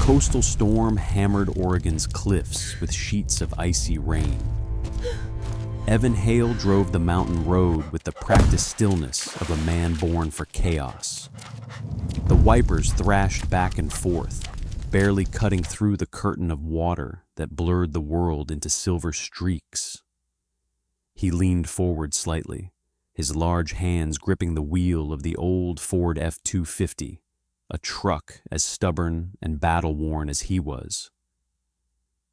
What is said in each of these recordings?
coastal storm hammered Oregon's cliffs with sheets of icy rain. Evan Hale drove the mountain road with the practiced stillness of a man born for chaos. The wipers thrashed back and forth, barely cutting through the curtain of water that blurred the world into silver streaks. He leaned forward slightly, his large hands gripping the wheel of the old Ford F-250, a truck as stubborn and battle-worn as he was.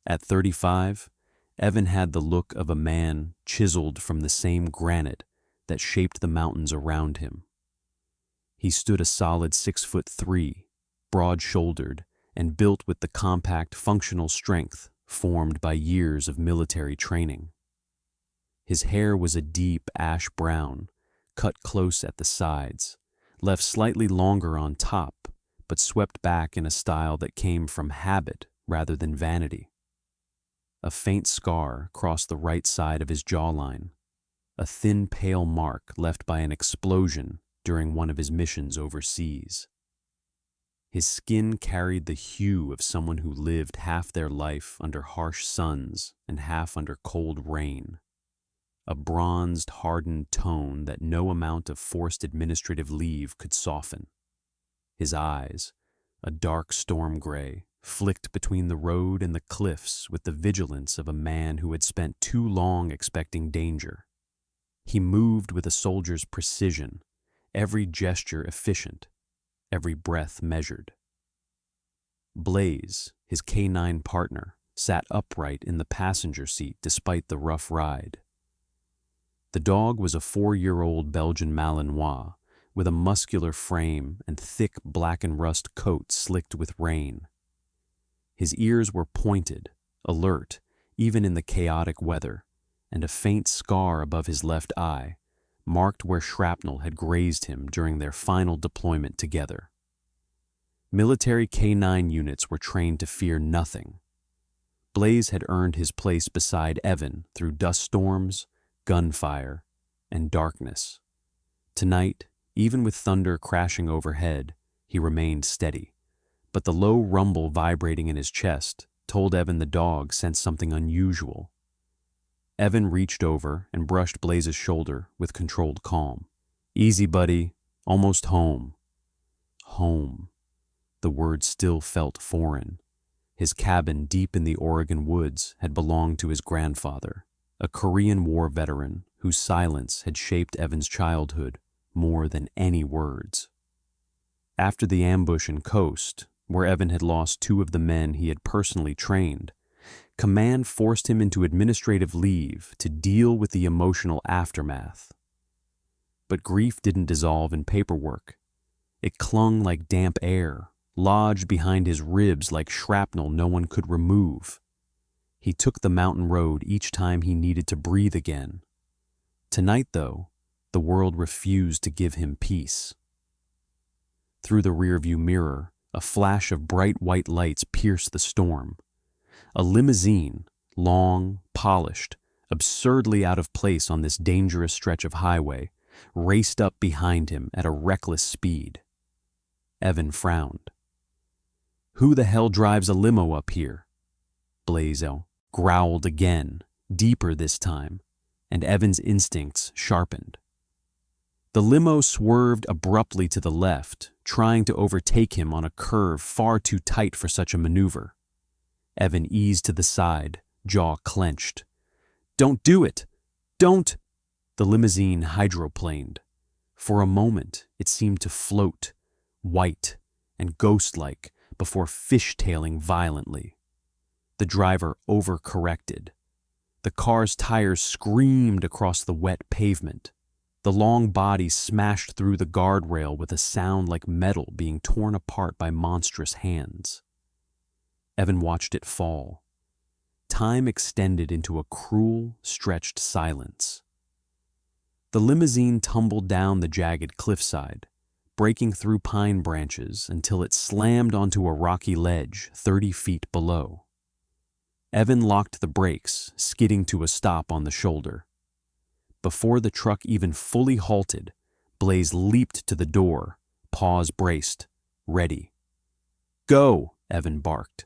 At 35, Evan had the look of a man chiseled from the same granite that shaped the mountains around him. He stood a solid 6'3", broad-shouldered, and built with the compact, functional strength formed by years of military training. His hair was a deep ash brown, cut close at the sides, left slightly longer on top, but swept back in a style that came from habit rather than vanity. A faint scar crossed the right side of his jawline, a thin, pale mark left by an explosion during one of his missions overseas. His skin carried the hue of someone who lived half their life under harsh suns and half under cold rain. A bronzed, hardened tone that no amount of forced administrative leave could soften. His eyes, a dark storm gray, flicked between the road and the cliffs with the vigilance of a man who had spent too long expecting danger. He moved with a soldier's precision, every gesture efficient, every breath measured. Blaze, his K9 partner, sat upright in the passenger seat despite the rough ride. The dog was a 4-year-old Belgian Malinois with a muscular frame and thick black and rust coat slicked with rain. His ears were pointed, alert, even in the chaotic weather, and a faint scar above his left eye marked where shrapnel had grazed him during their final deployment together. Military K9 units were trained to fear nothing. Blaze had earned his place beside Evan through dust storms, gunfire, and darkness. Tonight, even with thunder crashing overhead, he remained steady, but the low rumble vibrating in his chest told Evan the dog sensed something unusual. Evan reached over and brushed Blaze's shoulder with controlled calm. "Easy, buddy. Almost home." Home. The word still felt foreign. His cabin deep in the Oregon woods had belonged to his grandfather, a Korean War veteran whose silence had shaped Evan's childhood more than any words. After the ambush in Coast, where Evan had lost 2 of the men he had personally trained, command forced him into administrative leave to deal with the emotional aftermath. But grief didn't dissolve in paperwork. It clung like damp air, lodged behind his ribs like shrapnel no one could remove. He took the mountain road each time he needed to breathe again. Tonight, though, the world refused to give him peace. Through the rearview mirror, a flash of bright white lights pierced the storm. A limousine, long, polished, absurdly out of place on this dangerous stretch of highway, raced up behind him at a reckless speed. Evan frowned. "Who the hell drives a limo up here?" Blaze growled again, deeper this time, and Evan's instincts sharpened. The limo swerved abruptly to the left, trying to overtake him on a curve far too tight for such a maneuver. Evan eased to the side, jaw clenched. "Don't do it! Don't!" The limousine hydroplaned. For a moment, it seemed to float, white and ghost-like, before fishtailing violently. The driver overcorrected. The car's tires screamed across the wet pavement. The long body smashed through the guardrail with a sound like metal being torn apart by monstrous hands. Evan watched it fall. Time extended into a cruel, stretched silence. The limousine tumbled down the jagged cliffside, breaking through pine branches until it slammed onto a rocky ledge 30 feet below. Evan locked the brakes, skidding to a stop on the shoulder. Before the truck even fully halted, Blaze leaped to the door, paws braced, ready. "Go!" Evan barked.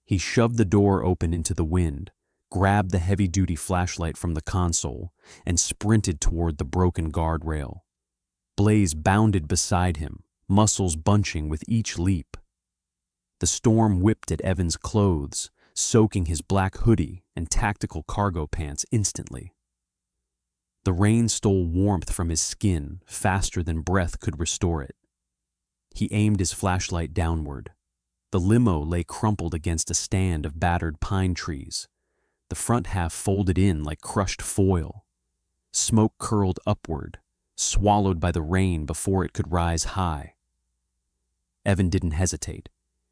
He shoved the door open into the wind, grabbed the heavy-duty flashlight from the console, and sprinted toward the broken guardrail. Blaze bounded beside him, muscles bunching with each leap. The storm whipped at Evan's clothes, soaking his black hoodie and tactical cargo pants instantly. The rain stole warmth from his skin faster than breath could restore it. He aimed his flashlight downward. The limo lay crumpled against a stand of battered pine trees, the front half folded in like crushed foil. Smoke curled upward, swallowed by the rain before it could rise high. Evan didn't hesitate.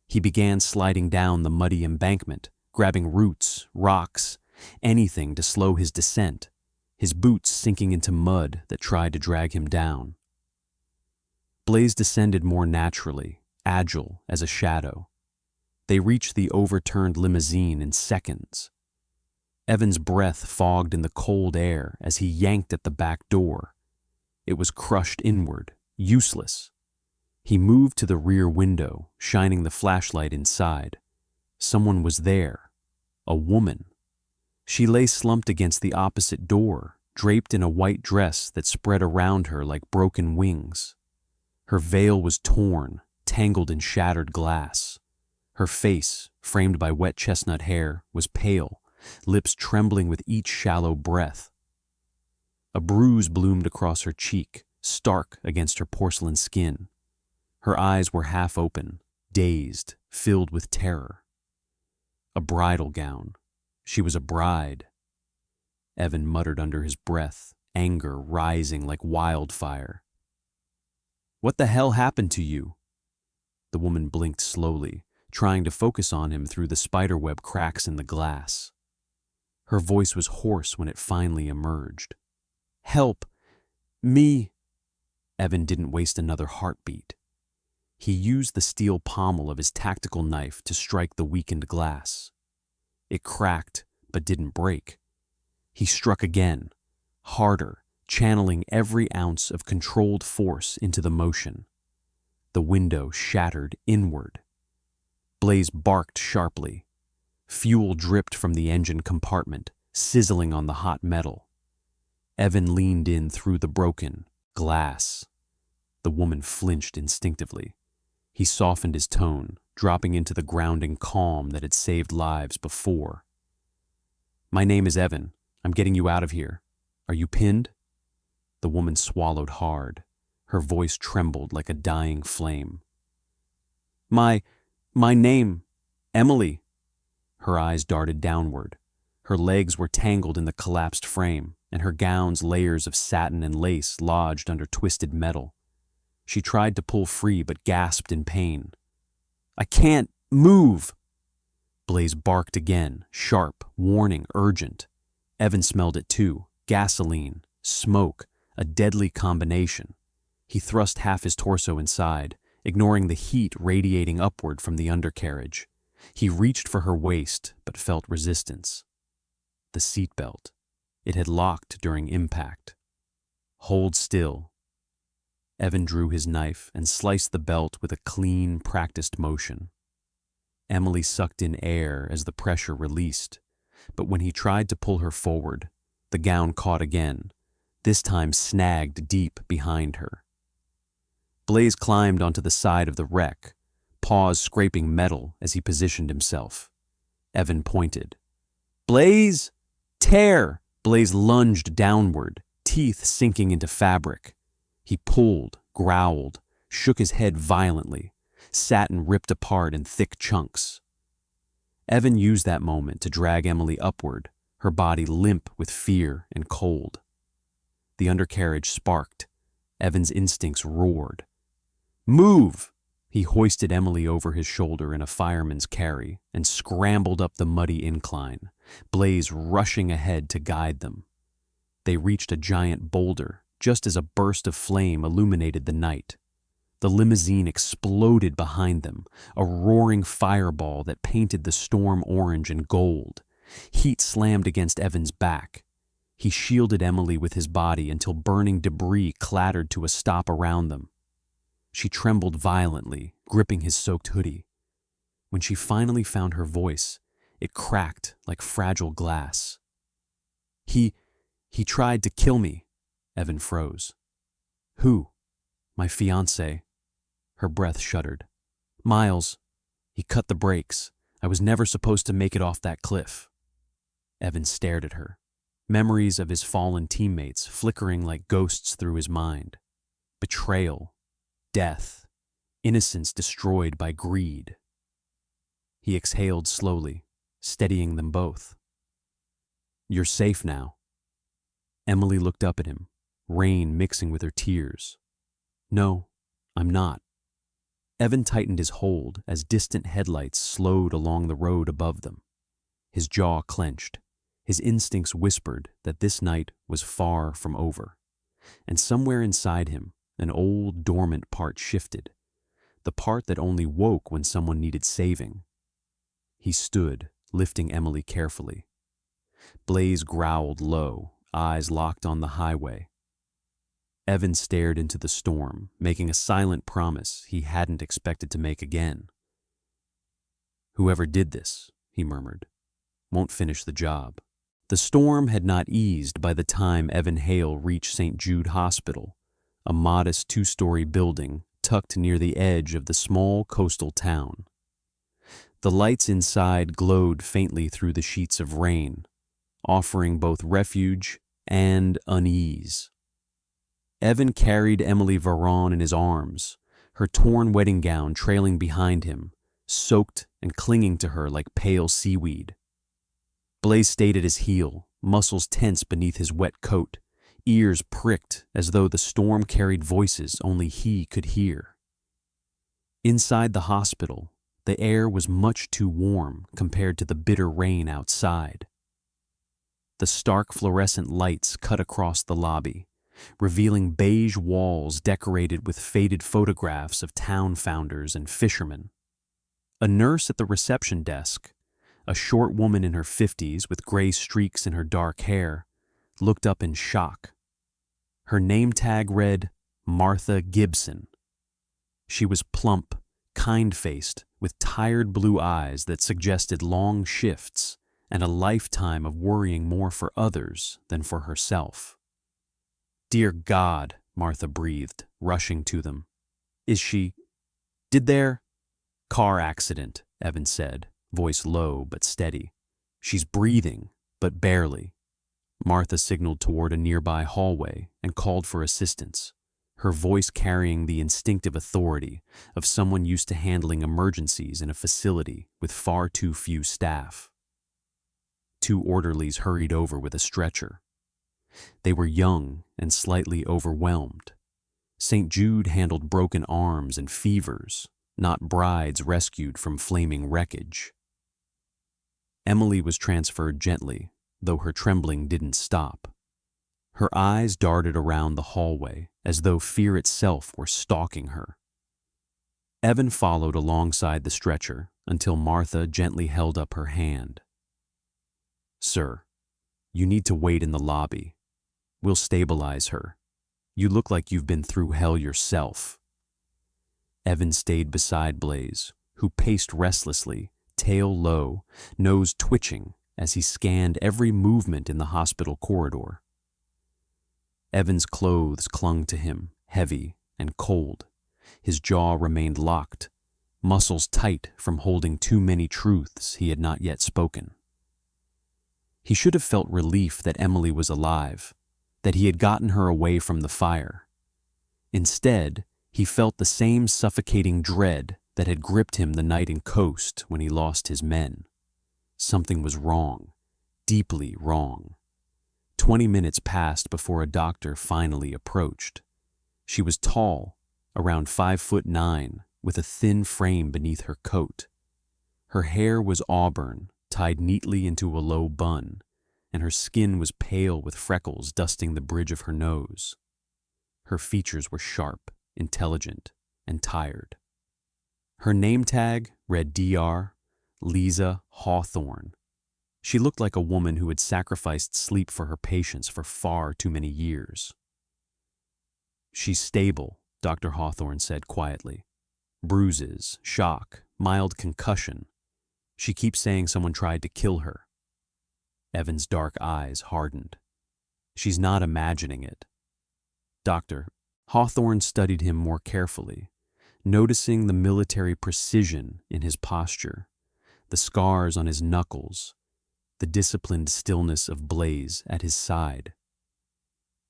He began sliding down the muddy embankment, grabbing roots, rocks, anything to slow his descent, his boots sinking into mud that tried to drag him down. Blaze descended more naturally, agile as a shadow. They reached the overturned limousine in seconds. Evan's breath fogged in the cold air as he yanked at the back door. It was crushed inward, useless. He moved to the rear window, shining the flashlight inside. Someone was there. A woman. She lay slumped against the opposite door, draped in a white dress that spread around her like broken wings. Her veil was torn, tangled in shattered glass. Her face, framed by wet chestnut hair, was pale, lips trembling with each shallow breath. A bruise bloomed across her cheek, stark against her porcelain skin. Her eyes were half open, dazed, filled with terror. A bridal gown. She was a bride. Evan muttered under his breath, anger rising like wildfire. "What the hell happened to you?" The woman blinked slowly, trying to focus on him through the spiderweb cracks in the glass. Her voice was hoarse when it finally emerged. "Help! Me!" Evan didn't waste another heartbeat. He used the steel pommel of his tactical knife to strike the weakened glass. It cracked, but didn't break. He struck again, harder, channeling every ounce of controlled force into the motion. The window shattered inward. Blaze barked sharply. Fuel dripped from the engine compartment, sizzling on the hot metal. Evan leaned in through the broken glass. The woman flinched instinctively. He softened his tone, dropping into the grounding calm that had saved lives before. "My name is Evan. I'm getting you out of here. Are you pinned?" The woman swallowed hard. Her voice trembled like a dying flame. My name, Emily." Her eyes darted downward. Her legs were tangled in the collapsed frame, and her gown's layers of satin and lace lodged under twisted metal. She tried to pull free but gasped in pain. "I can't move!" Blaze barked again, sharp, warning, urgent. Evan smelled it too. Gasoline, smoke, a deadly combination. He thrust half his torso inside, ignoring the heat radiating upward from the undercarriage. He reached for her waist, but felt resistance. The seatbelt. It had locked during impact. "Hold still." Evan drew his knife and sliced the belt with a clean, practiced motion. Emily sucked in air as the pressure released, but when he tried to pull her forward, the gown caught again, this time snagged deep behind her. Blaze climbed onto the side of the wreck, paws scraping metal as he positioned himself. Evan pointed. "Blaze! Tear!" Blaze lunged downward, teeth sinking into fabric. He pulled, growled, shook his head violently. Satin ripped apart in thick chunks. Evan used that moment to drag Emily upward, her body limp with fear and cold. The undercarriage sparked. Evan's instincts roared. "Move!" He hoisted Emily over his shoulder in a fireman's carry and scrambled up the muddy incline, Blaze rushing ahead to guide them. They reached a giant boulder just as a burst of flame illuminated the night. The limousine exploded behind them, a roaring fireball that painted the storm orange and gold. Heat slammed against Evan's back. He shielded Emily with his body until burning debris clattered to a stop around them. She trembled violently, gripping his soaked hoodie. When she finally found her voice, it cracked like fragile glass. He tried to kill me." Evan froze. "Who?" "My fiancé." Her breath shuddered. "Miles. He cut the brakes. I was never supposed to make it off that cliff." Evan stared at her, memories of his fallen teammates flickering like ghosts through his mind. Betrayal, death, innocence destroyed by greed. He exhaled slowly, steadying them both. "You're safe now." Emily looked up at him, rain mixing with her tears. "No, I'm not." Evan tightened his hold as distant headlights slowed along the road above them. His jaw clenched. His instincts whispered that this night was far from over. And somewhere inside him, an old dormant part shifted, the part that only woke when someone needed saving. He stood, lifting Emily carefully. Blaze growled low, eyes locked on the highway. Evan stared into the storm, making a silent promise he hadn't expected to make again. "Whoever did this," he murmured, "won't finish the job." The storm had not eased by the time Evan Hale reached St. Jude Hospital, a modest two-story building tucked near the edge of the small coastal town. The lights inside glowed faintly through the sheets of rain, offering both refuge and unease. Evan carried Emily Varon in his arms, her torn wedding gown trailing behind him, soaked and clinging to her like pale seaweed. Blaze stayed at his heel, muscles tense beneath his wet coat, ears pricked as though the storm carried voices only he could hear. Inside the hospital, the air was much too warm compared to the bitter rain outside. The stark fluorescent lights cut across the lobby, revealing beige walls decorated with faded photographs of town founders and fishermen. A nurse at the reception desk, a short woman in her 50s with gray streaks in her dark hair, looked up in shock. Her name tag read, Martha Gibson. She was plump, kind-faced, with tired blue eyes that suggested long shifts and a lifetime of worrying more for others than for herself. "Dear God," Martha breathed, rushing to them. "Is she... Did there..." "Car accident," Evan said, voice low but steady. "She's breathing, but barely." Martha signaled toward a nearby hallway and called for assistance, her voice carrying the instinctive authority of someone used to handling emergencies in a facility with far too few staff. 2 orderlies hurried over with a stretcher. They were young and slightly overwhelmed. St. Jude handled broken arms and fevers, not brides rescued from flaming wreckage. Emily was transferred gently, though her trembling didn't stop. Her eyes darted around the hallway as though fear itself were stalking her. Evan followed alongside the stretcher until Martha gently held up her hand. "Sir, you need to wait in the lobby. We'll stabilize her. You look like you've been through hell yourself." Evan stayed beside Blaze, who paced restlessly, tail low, nose twitching as he scanned every movement in the hospital corridor. Evan's clothes clung to him, heavy and cold. His jaw remained locked, muscles tight from holding too many truths he had not yet spoken. He should have felt relief that Emily was alive, that he had gotten her away from the fire. Instead, he felt the same suffocating dread that had gripped him the night in Coast when he lost his men. Something was wrong, deeply wrong. 20 minutes passed before a doctor finally approached. She was tall, around 5'9", with a thin frame beneath her coat. Her hair was auburn, tied neatly into a low bun, and her skin was pale with freckles dusting the bridge of her nose. Her features were sharp, intelligent, and tired. Her name tag read Dr. Lisa Hawthorne. She looked like a woman who had sacrificed sleep for her patients for far too many years. "She's stable," Dr. Hawthorne said quietly. Bruises, shock, mild concussion. She keeps saying someone tried to kill her. Evan's dark eyes hardened. She's not imagining it. Dr. Hawthorne studied him more carefully, noticing the military precision in his posture, the scars on his knuckles, the disciplined stillness of Blaze at his side.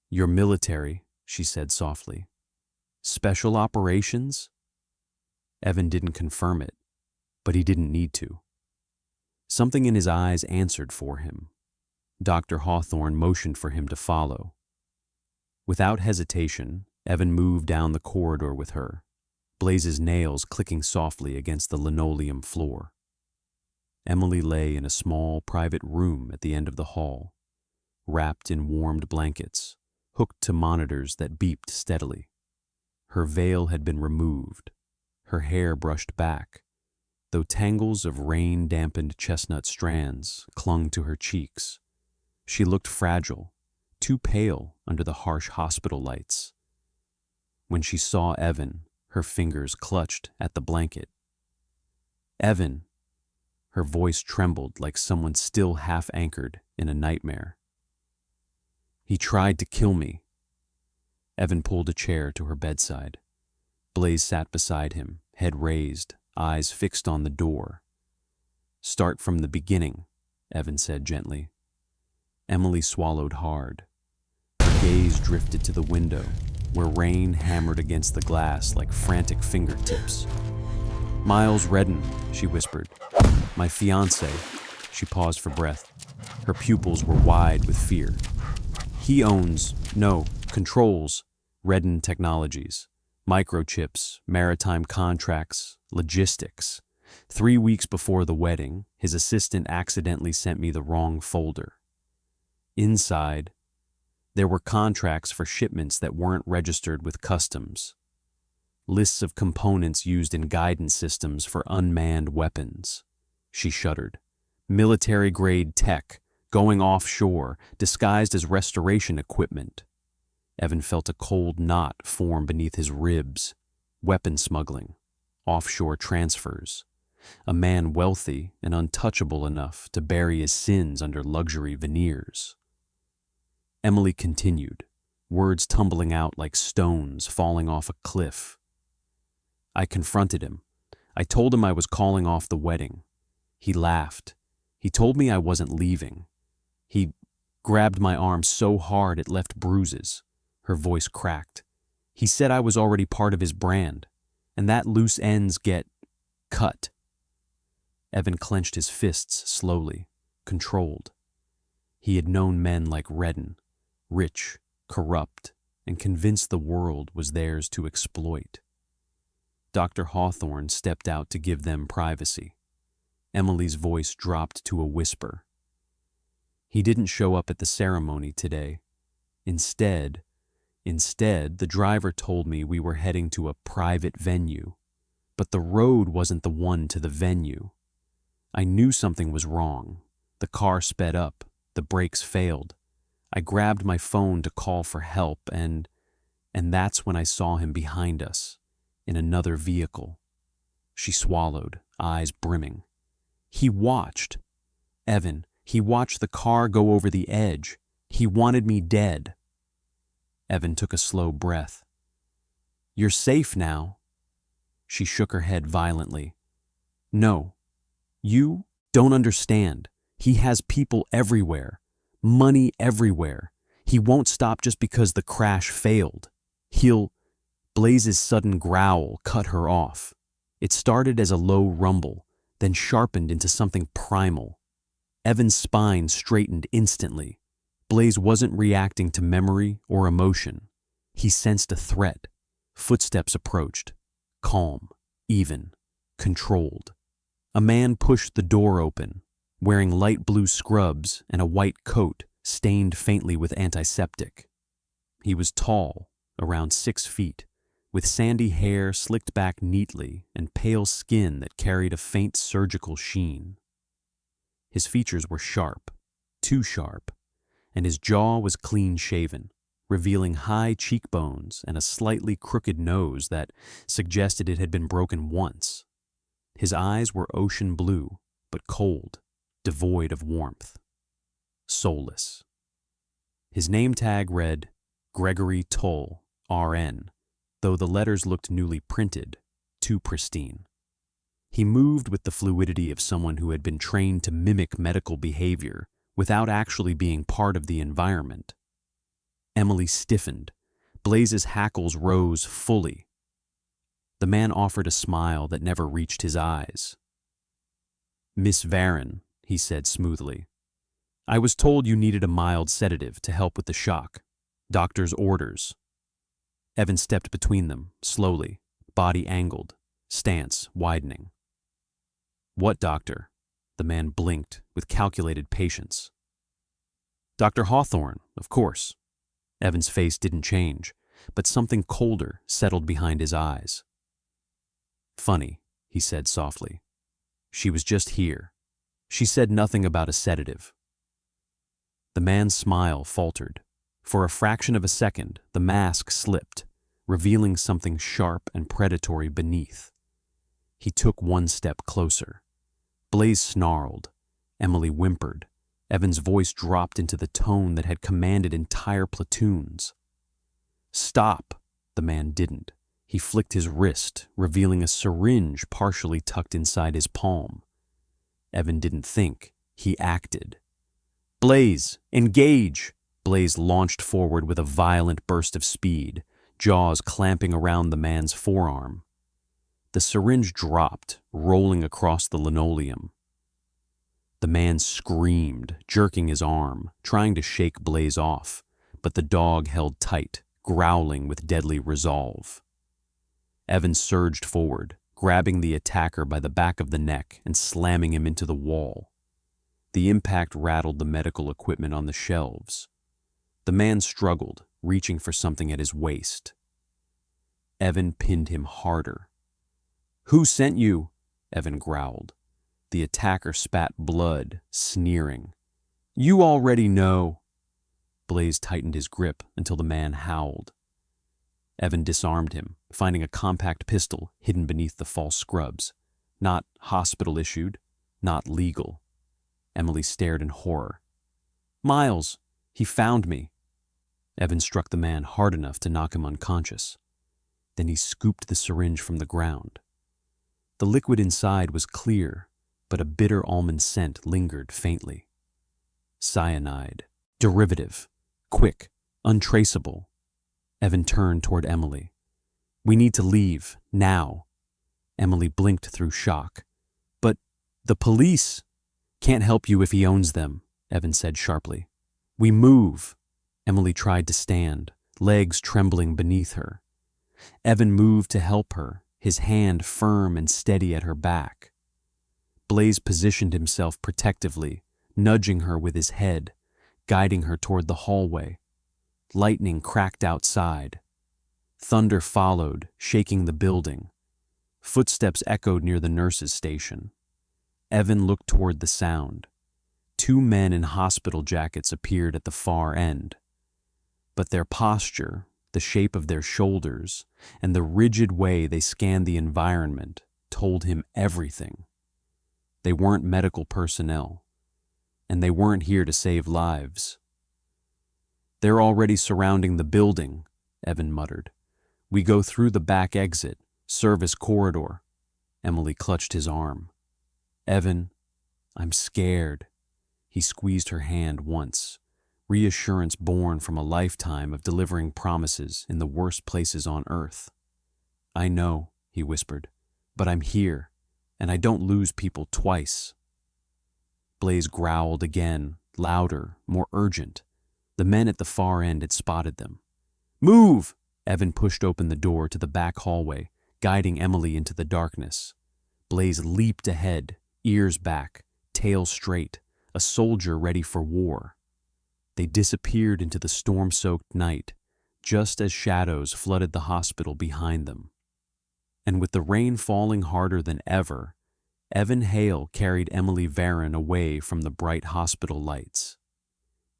"You're military," she said softly. "Special operations?" Evan didn't confirm it, but he didn't need to. Something in his eyes answered for him. Dr. Hawthorne motioned for him to follow. Without hesitation, Evan moved down the corridor with her, Blaze's nails clicking softly against the linoleum floor. Emily lay in a small private room at the end of the hall, wrapped in warmed blankets, hooked to monitors that beeped steadily. Her veil had been removed, her hair brushed back, though tangles of rain-dampened chestnut strands clung to her cheeks. She looked fragile, too pale under the harsh hospital lights. When she saw Evan, her fingers clutched at the blanket. "Evan!" Her voice trembled like someone still half-anchored in a nightmare. "He tried to kill me." Evan pulled a chair to her bedside. Blaze sat beside him, head raised, eyes fixed on the door. "Start from the beginning," Evan said gently. Emily swallowed hard. Her gaze drifted to the window, where rain hammered against the glass like frantic fingertips. "Miles Redden," she whispered. "My fiancé." She paused for breath. Her pupils were wide with fear. Controls Redden Technologies, microchips, maritime contracts, logistics. 3 weeks before the wedding, his assistant accidentally sent me the wrong folder. Inside, there were contracts for shipments that weren't registered with customs. Lists of components used in guidance systems for unmanned weapons. She shuddered. Military-grade tech, going offshore, disguised as restoration equipment. Evan felt a cold knot form beneath his ribs. Weapon smuggling, offshore transfers. A man wealthy and untouchable enough to bury his sins under luxury veneers. Emily continued, words tumbling out like stones falling off a cliff. "I confronted him. I told him I was calling off the wedding. He laughed. He told me I wasn't leaving. He grabbed my arm so hard it left bruises." Her voice cracked. "He said I was already part of his brand, and that loose ends get cut." Evan clenched his fists slowly, controlled. He had known men like Redden, rich, corrupt, and convinced the world was theirs to exploit. Dr. Hawthorne stepped out to give them privacy. Emily's voice dropped to a whisper. "He didn't show up at the ceremony today. Instead, the driver told me we were heading to a private venue, but the road wasn't the one to the venue. I knew something was wrong. The car sped up, the brakes failed. I grabbed my phone to call for help, and that's when I saw him behind us, in another vehicle." She swallowed, eyes brimming. "He watched. Evan, he watched the car go over the edge. He wanted me dead." Evan took a slow breath. "You're safe now." She shook her head violently. "No, you don't understand. He has people everywhere, money everywhere. He won't stop just because the crash failed. Blaze's sudden growl cut her off. It started as a low rumble, then sharpened into something primal. Evan's spine straightened instantly. Blaze wasn't reacting to memory or emotion. He sensed a threat. Footsteps approached. Calm, even, controlled. A man pushed the door open, wearing light blue scrubs and a white coat stained faintly with antiseptic. He was tall, around 6 feet, with sandy hair slicked back neatly and pale skin that carried a faint surgical sheen. His features were sharp, too sharp, and his jaw was clean-shaven, revealing high cheekbones and a slightly crooked nose that suggested it had been broken once. His eyes were ocean blue, but cold, devoid of warmth. Soulless. His name tag read Gregory Toll, RN, though the letters looked newly printed, too pristine. He moved with the fluidity of someone who had been trained to mimic medical behavior without actually being part of the environment. Emily stiffened. Blaze's hackles rose fully. The man offered a smile that never reached his eyes. "Miss Varon," he said smoothly, "I was told you needed a mild sedative to help with the shock. Doctor's orders." Evan stepped between them, slowly, body angled, stance widening. "What doctor?" The man blinked with calculated patience. "Dr. Hawthorne, of course." Evan's face didn't change, but something colder settled behind his eyes. "Funny," he said softly. "She was just here. She said nothing about a sedative." The man's smile faltered. For a fraction of a second, the mask slipped, revealing something sharp and predatory beneath. He took one step closer. Blaze snarled. Emily whimpered. Evan's voice dropped into the tone that had commanded entire platoons. "Stop!" The man didn't. He flicked his wrist, revealing a syringe partially tucked inside his palm. Evan didn't think. He acted. "Blaze, engage!" Blaze launched forward with a violent burst of speed, jaws clamping around the man's forearm. The syringe dropped, rolling across the linoleum. The man screamed, jerking his arm, trying to shake Blaze off, but the dog held tight, growling with deadly resolve. Evan surged forward, grabbing the attacker by the back of the neck and slamming him into the wall. The impact rattled the medical equipment on the shelves. The man struggled, reaching for something at his waist. Evan pinned him harder. "Who sent you?" Evan growled. The attacker spat blood, sneering. "You already know." Blaze tightened his grip until the man howled. Evan disarmed him, finding a compact pistol hidden beneath the false scrubs. Not hospital-issued, not legal. Emily stared in horror. "Miles, he found me." Evan struck the man hard enough to knock him unconscious. Then he scooped the syringe from the ground. The liquid inside was clear, but a bitter almond scent lingered faintly. Cyanide. Derivative. Quick. Untraceable. Evan turned toward Emily. "We need to leave, now." Emily blinked through shock. "But the police." "Can't help you if he owns them," Evan said sharply. "We move." Emily tried to stand, legs trembling beneath her. Evan moved to help her, his hand firm and steady at her back. Blaze positioned himself protectively, nudging her with his head, guiding her toward the hallway. Lightning cracked outside. Thunder followed, shaking the building. Footsteps echoed near the nurse's station. Evan looked toward the sound. 2 men in hospital jackets appeared at the far end. But their posture, the shape of their shoulders, and the rigid way they scanned the environment told him everything. They weren't medical personnel, and they weren't here to save lives. "They're already surrounding the building," Evan muttered. "We go through the back exit, service corridor." Emily clutched his arm. "Evan, I'm scared." He squeezed her hand once, reassurance born from a lifetime of delivering promises in the worst places on earth. "I know," he whispered, "but I'm here, and I don't lose people twice." Blaze growled again, louder, more urgent. The men at the far end had spotted them. "Move!" Evan pushed open the door to the back hallway, guiding Emily into the darkness. Blaze leaped ahead, ears back, tail straight, a soldier ready for war. They disappeared into the storm-soaked night, just as shadows flooded the hospital behind them. And with the rain falling harder than ever, Evan Hale carried Emily Varon away from the bright hospital lights.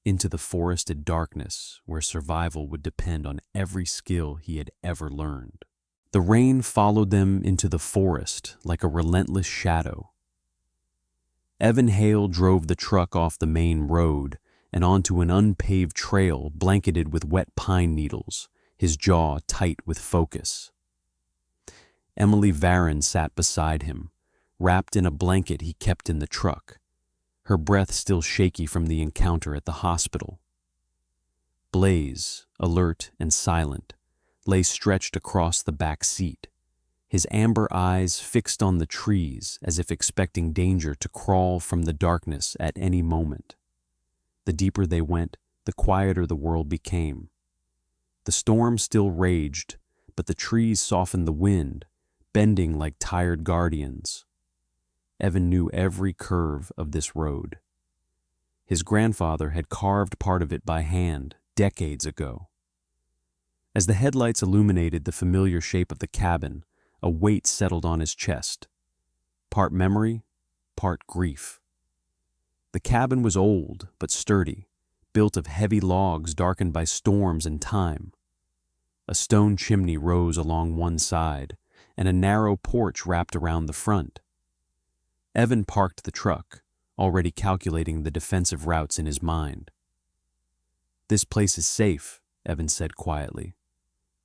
into the forested darkness where survival would depend on every skill he had ever learned. The rain followed them into the forest like a relentless shadow. Evan Hale drove the truck off the main road and onto an unpaved trail blanketed with wet pine needles, his jaw tight with focus. Emily Varon sat beside him, wrapped in a blanket he kept in the truck, her breath still shaky from the encounter at the hospital. Blaze, alert and silent, lay stretched across the back seat, his amber eyes fixed on the trees as if expecting danger to crawl from the darkness at any moment. The deeper they went, the quieter the world became. The storm still raged, but the trees softened the wind, bending like tired guardians. Evan knew every curve of this road. His grandfather had carved part of it by hand decades ago. As the headlights illuminated the familiar shape of the cabin, a weight settled on his chest. Part memory, part grief. The cabin was old but sturdy, built of heavy logs darkened by storms and time. A stone chimney rose along one side, and a narrow porch wrapped around the front. Evan parked the truck, already calculating the defensive routes in his mind. "This place is safe," Evan said quietly.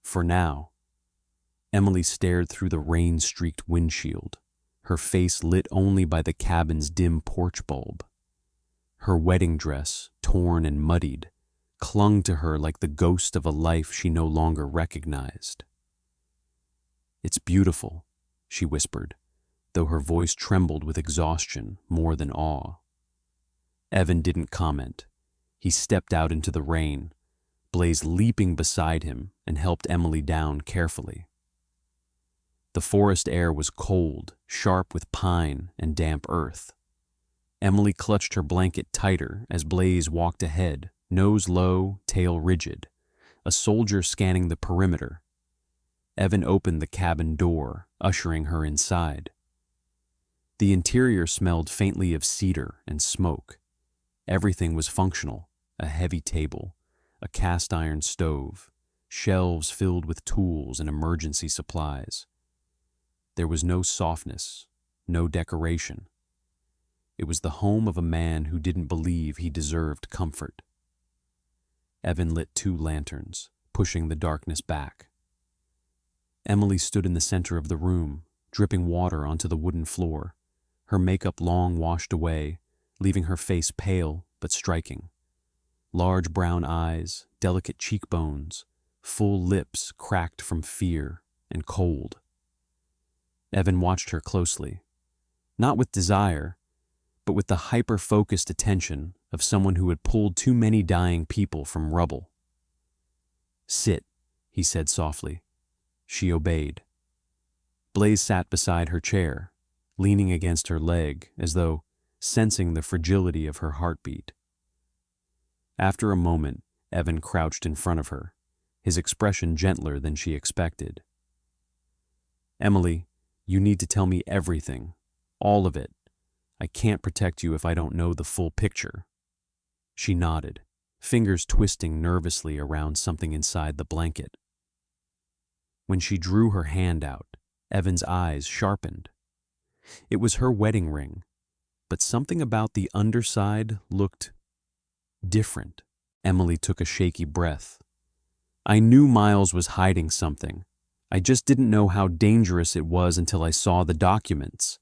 "For now." Emily stared through the rain-streaked windshield, her face lit only by the cabin's dim porch bulb. Her wedding dress, torn and muddied, clung to her like the ghost of a life she no longer recognized. "It's beautiful," she whispered, though her voice trembled with exhaustion more than awe. Evan didn't comment. He stepped out into the rain, Blaze leaping beside him, and helped Emily down carefully. The forest air was cold, sharp with pine and damp earth. Emily clutched her blanket tighter as Blaze walked ahead, nose low, tail rigid, a soldier scanning the perimeter. Evan opened the cabin door, ushering her inside. The interior smelled faintly of cedar and smoke. Everything was functional: a heavy table, a cast-iron stove, shelves filled with tools and emergency supplies. There was no softness, no decoration. It was the home of a man who didn't believe he deserved comfort. Evan lit 2 lanterns, pushing the darkness back. Emily stood in the center of the room, dripping water onto the wooden floor, her makeup long washed away, leaving her face pale but striking. Large brown eyes, delicate cheekbones, full lips cracked from fear and cold. Evan watched her closely, not with desire, but with the hyper-focused attention of someone who had pulled too many dying people from rubble. "Sit," he said softly. She obeyed. Blaze sat beside her chair, leaning against her leg as though sensing the fragility of her heartbeat. After a moment, Evan crouched in front of her, his expression gentler than she expected. "Emily, you need to tell me everything, all of it. I can't protect you if I don't know the full picture." She nodded, fingers twisting nervously around something inside the blanket. When she drew her hand out, Evan's eyes sharpened. It was her wedding ring, but something about the underside looked different. Emily took a shaky breath. "I knew Miles was hiding something. I just didn't know how dangerous it was until I saw the documents."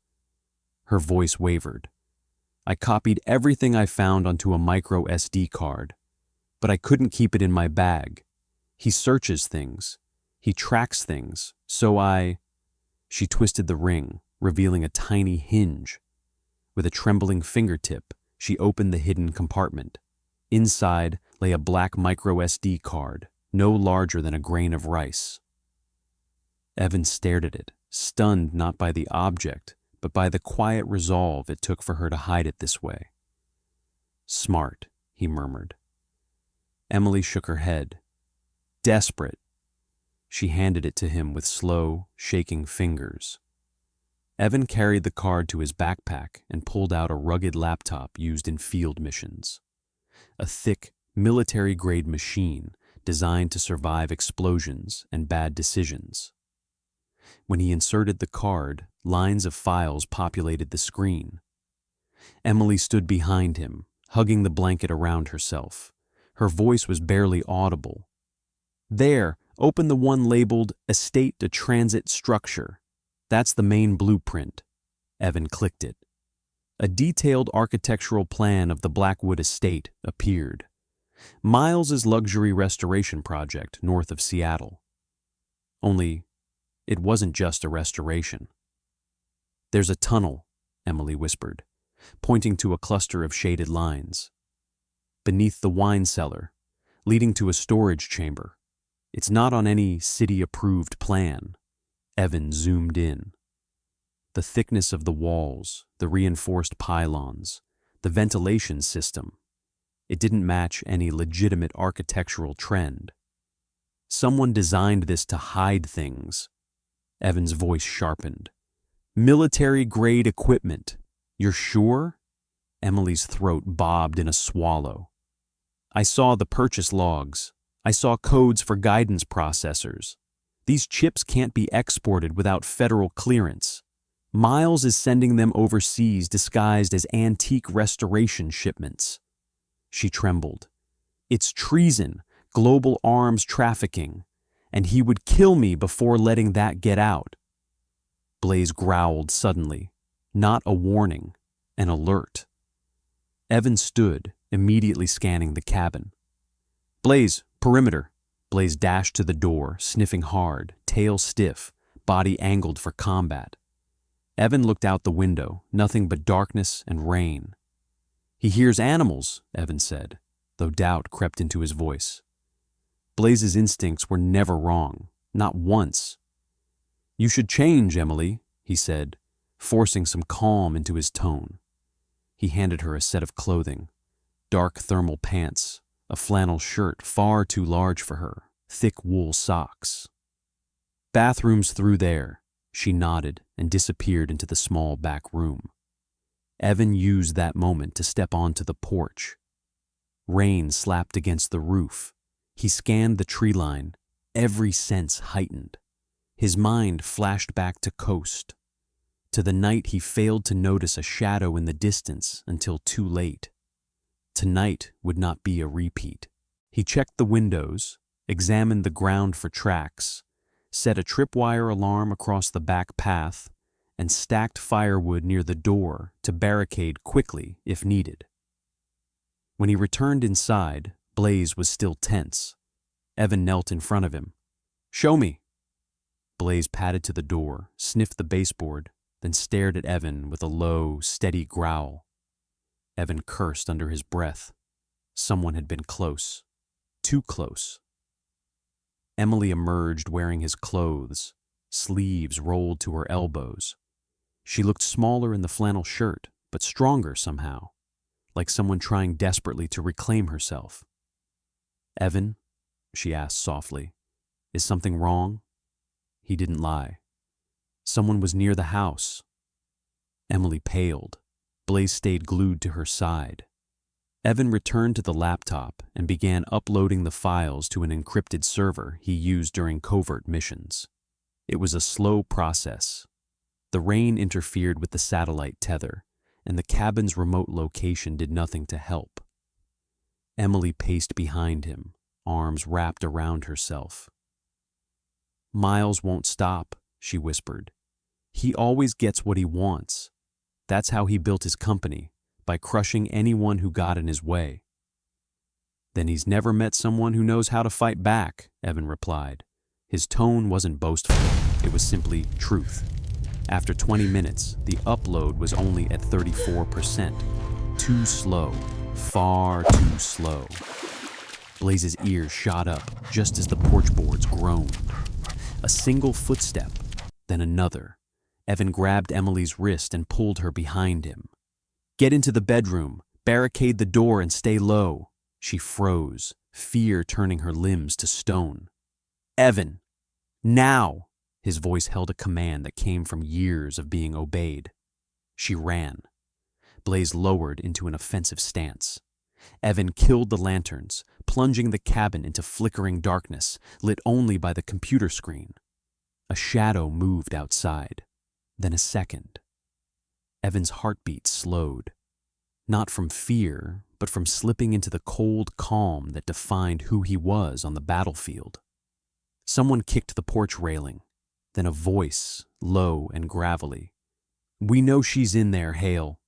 Her voice wavered. "I copied everything I found onto a micro SD card, but I couldn't keep it in my bag. He searches things. He tracks things, so I—" She twisted the ring, revealing a tiny hinge. With a trembling fingertip, she opened the hidden compartment. Inside lay a black micro SD card, no larger than a grain of rice. Evan stared at it, stunned not by the object, but by the quiet resolve it took for her to hide it this way. "Smart," he murmured. Emily shook her head. "Desperate." She handed it to him with slow, shaking fingers. Evan carried the card to his backpack and pulled out a rugged laptop used in field missions. a thick, military-grade machine designed to survive explosions and bad decisions. When he inserted the card, lines of files populated the screen. Emily stood behind him, hugging the blanket around herself. Her voice was barely audible. "There, open the one labeled Estate de Transit Structure. That's the main blueprint." Evan clicked it. A detailed architectural plan of the Blackwood estate appeared. Miles's luxury restoration project north of Seattle. Only, it wasn't just a restoration. "There's a tunnel," Emily whispered, pointing to a cluster of shaded lines. "Beneath the wine cellar, leading to a storage chamber. It's not on any city-approved plan." Evan zoomed in. The thickness of the walls, the reinforced pylons, the ventilation system. It didn't match any legitimate architectural trend. Someone designed this to hide things. Evan's voice sharpened. "Military-grade equipment. You're sure?" Emily's throat bobbed in a swallow. "I saw the purchase logs. I saw codes for guidance processors. These chips can't be exported without federal clearance. Miles is sending them overseas disguised as antique restoration shipments." She trembled. "It's treason, global arms trafficking, and he would kill me before letting that get out." Blaze growled suddenly, not a warning, an alert. Evan stood, immediately scanning the cabin. "Blaze, perimeter." Blaze dashed to the door, sniffing hard, tail stiff, body angled for combat. Evan looked out the window, nothing but darkness and rain. "He hears animals," Evan said, though doubt crept into his voice. Blaze's instincts were never wrong, not once. "You should change, Emily," he said, forcing some calm into his tone. He handed her a set of clothing, dark thermal pants, a flannel shirt far too large for her, thick wool socks. "Bathroom's through there." She nodded and disappeared into the small back room. Evan used that moment to step onto the porch. Rain slapped against the roof. He scanned the tree line, every sense heightened. His mind flashed back to coast, to the night he failed to notice a shadow in the distance until too late. Tonight would not be a repeat. He checked the windows, examined the ground for tracks, set a tripwire alarm across the back path, and stacked firewood near the door to barricade quickly if needed. When he returned inside, Blaze was still tense. Evan knelt in front of him. "Show me." Blaze padded to the door, sniffed the baseboard, then stared at Evan with a low, steady growl. Evan cursed under his breath. Someone had been close. Too close. Emily emerged wearing his clothes, sleeves rolled to her elbows. She looked smaller in the flannel shirt, but stronger somehow, like someone trying desperately to reclaim herself. "Evan," she asked softly, "is something wrong?" He didn't lie. Someone was near the house. Emily paled. Blaze stayed glued to her side. Evan returned to the laptop and began uploading the files to an encrypted server he used during covert missions. It was a slow process. The rain interfered with the satellite tether, and the cabin's remote location did nothing to help. Emily paced behind him, arms wrapped around herself. "Miles won't stop," she whispered. "He always gets what he wants. That's how he built his company, by crushing anyone who got in his way." "Then he's never met someone who knows how to fight back," Evan replied. His tone wasn't boastful, it was simply truth. After 20 minutes, the upload was only at 34%. Too slow, far too slow. Blaze's ears shot up just as the porch boards groaned. A single footstep, then another. Evan grabbed Emily's wrist and pulled her behind him. "Get into the bedroom, barricade the door and stay low." She froze, fear turning her limbs to stone. "Evan, now!" His voice held a command that came from years of being obeyed. She ran. Blaze lowered into an offensive stance. Evan killed the lanterns, plunging the cabin into flickering darkness, lit only by the computer screen. A shadow moved outside, then a second. Evan's heartbeat slowed, not from fear, but from slipping into the cold calm that defined who he was on the battlefield. Someone kicked the porch railing, then a voice, low and gravelly. "We know she's in there, Hale."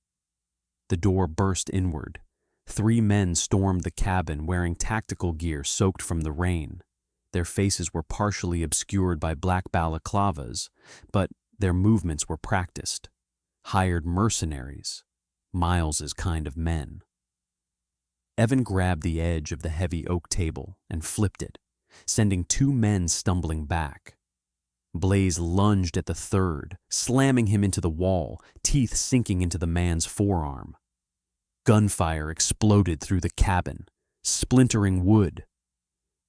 The door burst inward. 3 men stormed the cabin wearing tactical gear soaked from the rain. Their faces were partially obscured by black balaclavas, but their movements were practiced. Hired mercenaries, Miles's kind of men. Evan grabbed the edge of the heavy oak table and flipped it, sending 2 men stumbling back. Blaze lunged at the third, slamming him into the wall, teeth sinking into the man's forearm. Gunfire exploded through the cabin, splintering wood.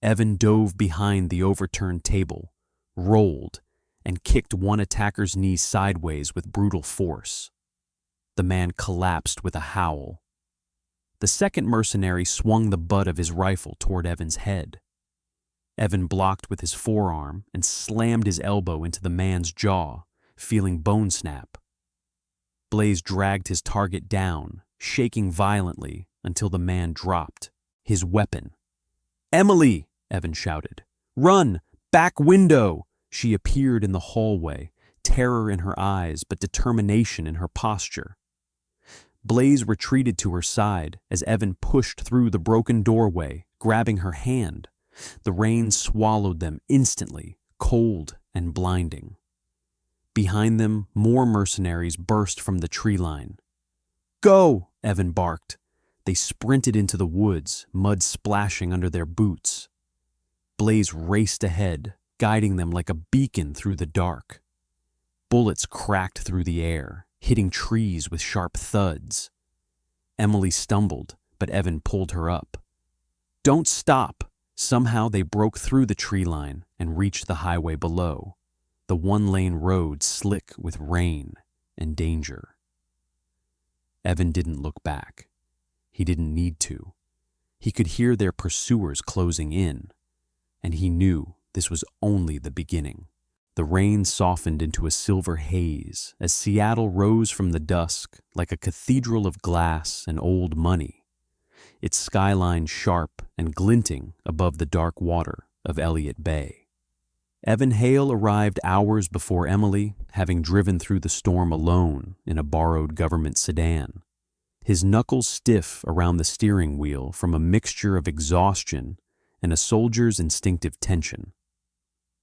Evan dove behind the overturned table, rolled, and kicked one attacker's knee sideways with brutal force. The man collapsed with a howl. The second mercenary swung the butt of his rifle toward Evan's head. Evan blocked with his forearm and slammed his elbow into the man's jaw, feeling bone snap. Blaze dragged his target down, shaking violently until the man dropped, his weapon. "Emily!" Evan shouted. "Run! Back window!" She appeared in the hallway, terror in her eyes but determination in her posture. Blaze retreated to her side as Evan pushed through the broken doorway, grabbing her hand. The rain swallowed them instantly, cold and blinding. Behind them, more mercenaries burst from the tree line. "Go!" Evan barked. They sprinted into the woods, mud splashing under their boots. Blaze raced ahead, guiding them like a beacon through the dark. Bullets cracked through the air, hitting trees with sharp thuds. Emily stumbled, but Evan pulled her up. "Don't stop!" Somehow they broke through the tree line and reached the highway below, the 1-lane road slick with rain and danger. Evan didn't look back. He didn't need to. He could hear their pursuers closing in, and he knew this was only the beginning. The rain softened into a silver haze as Seattle rose from the dusk like a cathedral of glass and old money, its skyline sharp and glinting above the dark water of Elliott Bay. Evan Hale arrived hours before Emily, having driven through the storm alone in a borrowed government sedan, his knuckles stiff around the steering wheel from a mixture of exhaustion and a soldier's instinctive tension.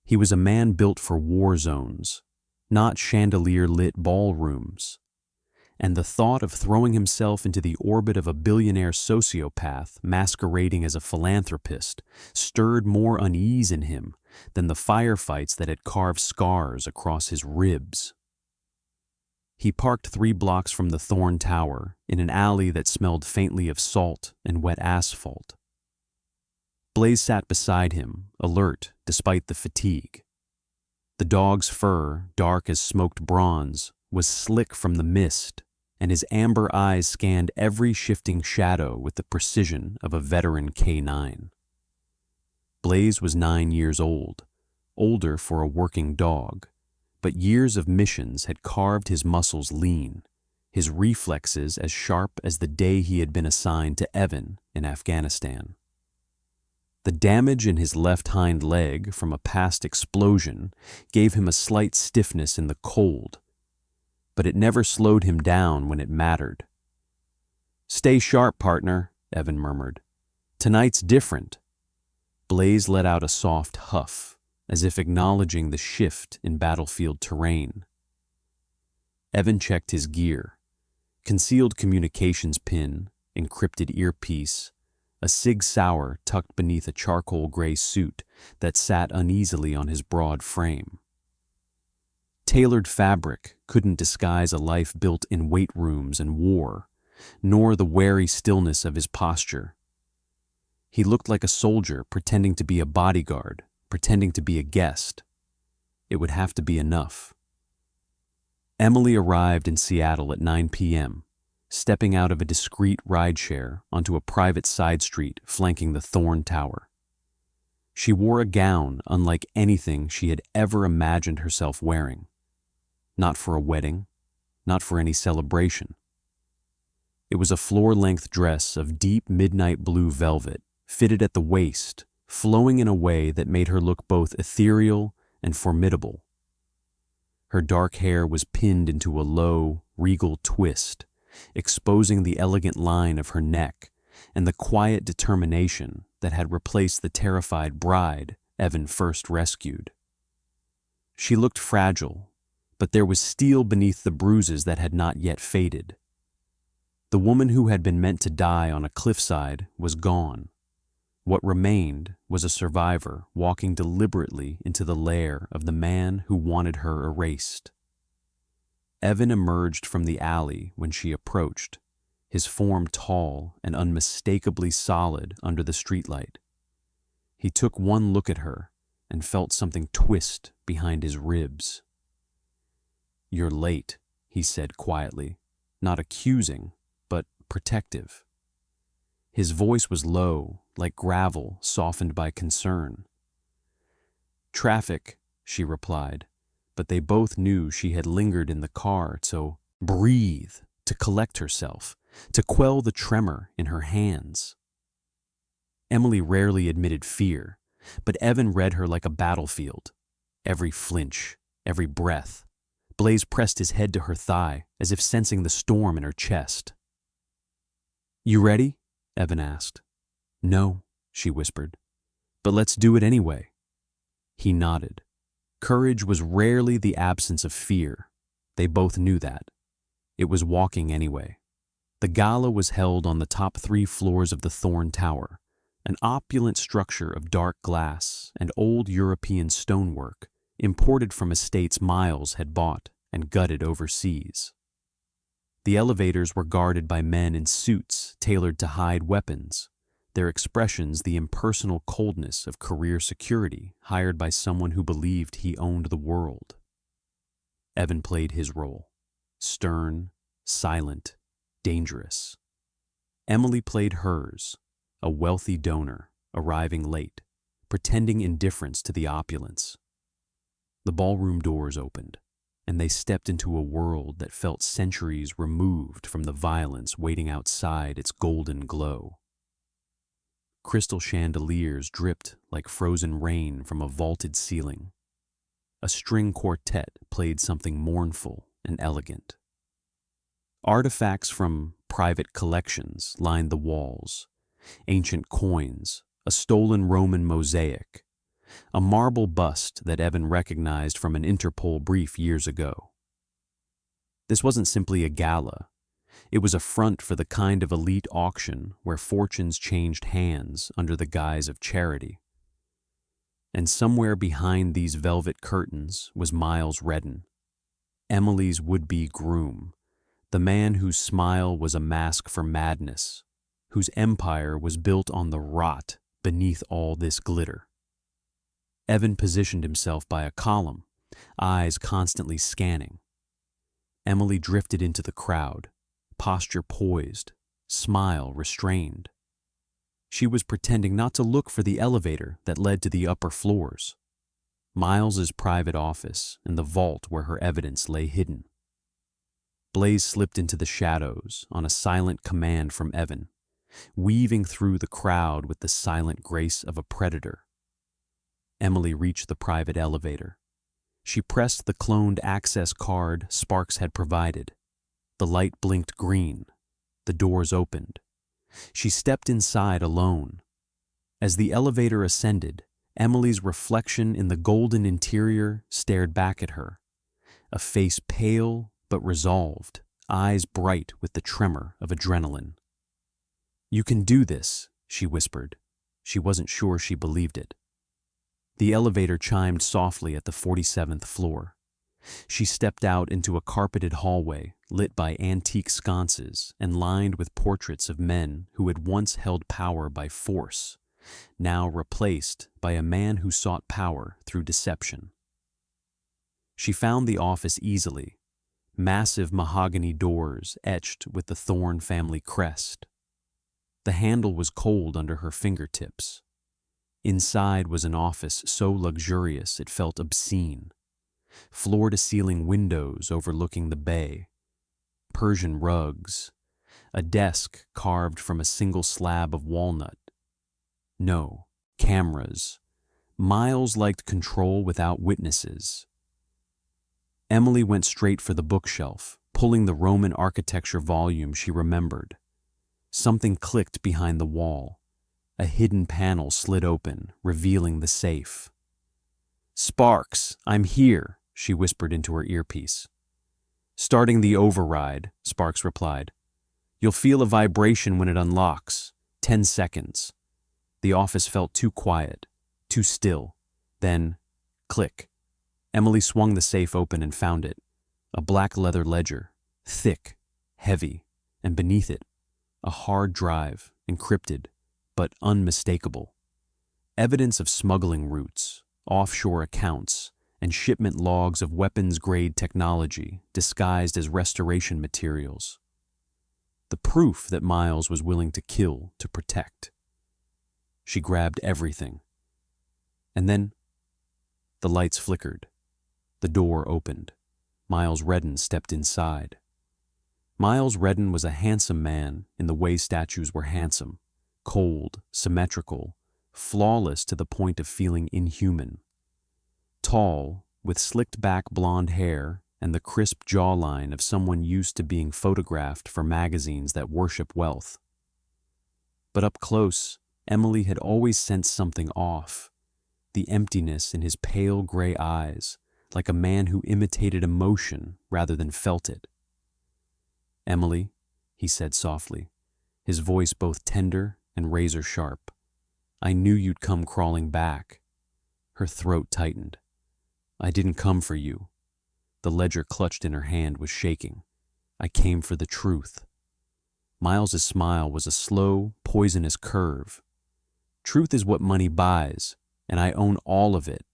He was a man built for war zones, not chandelier-lit ballrooms, and the thought of throwing himself into the orbit of a billionaire sociopath masquerading as a philanthropist stirred more unease in him than the firefights that had carved scars across his ribs. He parked 3 blocks from the Thorn Tower in an alley that smelled faintly of salt and wet asphalt. Blaze sat beside him, alert despite the fatigue. The dog's fur, dark as smoked bronze, was slick from the mist, and his amber eyes scanned every shifting shadow with the precision of a veteran K9. Blaze was 9 years old, older for a working dog, but years of missions had carved his muscles lean, his reflexes as sharp as the day he had been assigned to Evan in Afghanistan. The damage in his left hind leg from a past explosion gave him a slight stiffness in the cold, but it never slowed him down when it mattered. "Stay sharp, partner," Evan murmured. "Tonight's different." Blaze let out a soft huff, as if acknowledging the shift in battlefield terrain. Evan checked his gear: concealed communications pin, encrypted earpiece, a Sig Sauer tucked beneath a charcoal gray suit that sat uneasily on his broad frame. Tailored fabric couldn't disguise a life built in weight rooms and war, nor the wary stillness of his posture. He looked like a soldier pretending to be a bodyguard, pretending to be a guest. It would have to be enough. Emily arrived in Seattle at 9 p.m., stepping out of a discreet rideshare onto a private side street flanking the Thorn Tower. She wore a gown unlike anything she had ever imagined herself wearing. Not for a wedding, not for any celebration. It was a floor-length dress of deep midnight blue velvet, fitted at the waist, flowing in a way that made her look both ethereal and formidable. Her dark hair was pinned into a low, regal twist, exposing the elegant line of her neck and the quiet determination that had replaced the terrified bride Evan first rescued. She looked fragile, but there was steel beneath the bruises that had not yet faded. The woman who had been meant to die on a cliffside was gone. What remained was a survivor walking deliberately into the lair of the man who wanted her erased. Evan emerged from the alley when she approached, his form tall and unmistakably solid under the streetlight. He took one look at her and felt something twist behind his ribs. "You're late," he said quietly, not accusing, but protective. His voice was low, like gravel softened by concern. "Traffic," she replied, but they both knew she had lingered in the car to breathe, to collect herself, to quell the tremor in her hands. Emily rarely admitted fear, but Evan read her like a battlefield. Every flinch, every breath. Blaze pressed his head to her thigh, as if sensing the storm in her chest. "You ready?" Evan asked. "No," she whispered. "But let's do it anyway." He nodded. Courage was rarely the absence of fear. They both knew that. It was walking anyway. The gala was held on the top 3 floors of the Thorn Tower, an opulent structure of dark glass and old European stonework imported from estates Miles had bought and gutted overseas. The elevators were guarded by men in suits tailored to hide weapons, their expressions the impersonal coldness of career security hired by someone who believed he owned the world. Evan played his role, stern, silent, dangerous. Emily played hers, a wealthy donor, arriving late, pretending indifference to the opulence. The ballroom doors opened, and they stepped into a world that felt centuries removed from the violence waiting outside its golden glow. Crystal chandeliers dripped like frozen rain from a vaulted ceiling. A string quartet played something mournful and elegant. Artifacts from private collections lined the walls, ancient coins, a stolen Roman mosaic, a marble bust that Evan recognized from an Interpol brief years ago. This wasn't simply a gala. It was a front for the kind of elite auction where fortunes changed hands under the guise of charity. And somewhere behind these velvet curtains was Miles Redden, Emily's would-be groom, the man whose smile was a mask for madness, whose empire was built on the rot beneath all this glitter. Evan positioned himself by a column, eyes constantly scanning. Emily drifted into the crowd, posture poised, smile restrained. She was pretending not to look for the elevator that led to the upper floors, Miles's private office and the vault where her evidence lay hidden. Blaze slipped into the shadows on a silent command from Evan, weaving through the crowd with the silent grace of a predator. Emily reached the private elevator. She pressed the cloned access card Sparks had provided. The light blinked green. The doors opened. She stepped inside alone. As the elevator ascended, Emily's reflection in the golden interior stared back at her, a face pale but resolved, eyes bright with the tremor of adrenaline. "You can do this," she whispered. She wasn't sure she believed it. The elevator chimed softly at the 47th floor. She stepped out into a carpeted hallway lit by antique sconces and lined with portraits of men who had once held power by force, now replaced by a man who sought power through deception. She found the office easily, massive mahogany doors etched with the Thorne family crest. The handle was cold under her fingertips. Inside was an office so luxurious it felt obscene. Floor-to-ceiling windows overlooking the bay, Persian rugs, a desk carved from a single slab of walnut. No, cameras. Miles liked control without witnesses. Emily went straight for the bookshelf, pulling the Roman architecture volume she remembered. Something clicked behind the wall. A hidden panel slid open, revealing the safe. "Sparks, I'm here," she whispered into her earpiece. "Starting the override," Sparks replied. "You'll feel a vibration when it unlocks. 10 seconds. The office felt too quiet, too still. Then, click. Emily swung the safe open and found it. A black leather ledger, thick, heavy, and beneath it, a hard drive, encrypted, but unmistakable. Evidence of smuggling routes, offshore accounts, and shipment logs of weapons-grade technology disguised as restoration materials. The proof that Miles was willing to kill to protect. She grabbed everything. And then, the lights flickered. The door opened. Miles Redden stepped inside. Miles Redden was a handsome man in the way statues were handsome, cold, symmetrical, flawless to the point of feeling inhuman. Tall, with slicked-back blonde hair and the crisp jawline of someone used to being photographed for magazines that worship wealth. But up close, Emily had always sensed something off, the emptiness in his pale gray eyes, like a man who imitated emotion rather than felt it. "Emily," he said softly, his voice both tender and razor-sharp, "I knew you'd come crawling back." Her throat tightened. "I didn't come for you." The ledger clutched in her hand was shaking. "I came for the truth." Miles's smile was a slow, poisonous curve. "Truth is what money buys, and I own all of it."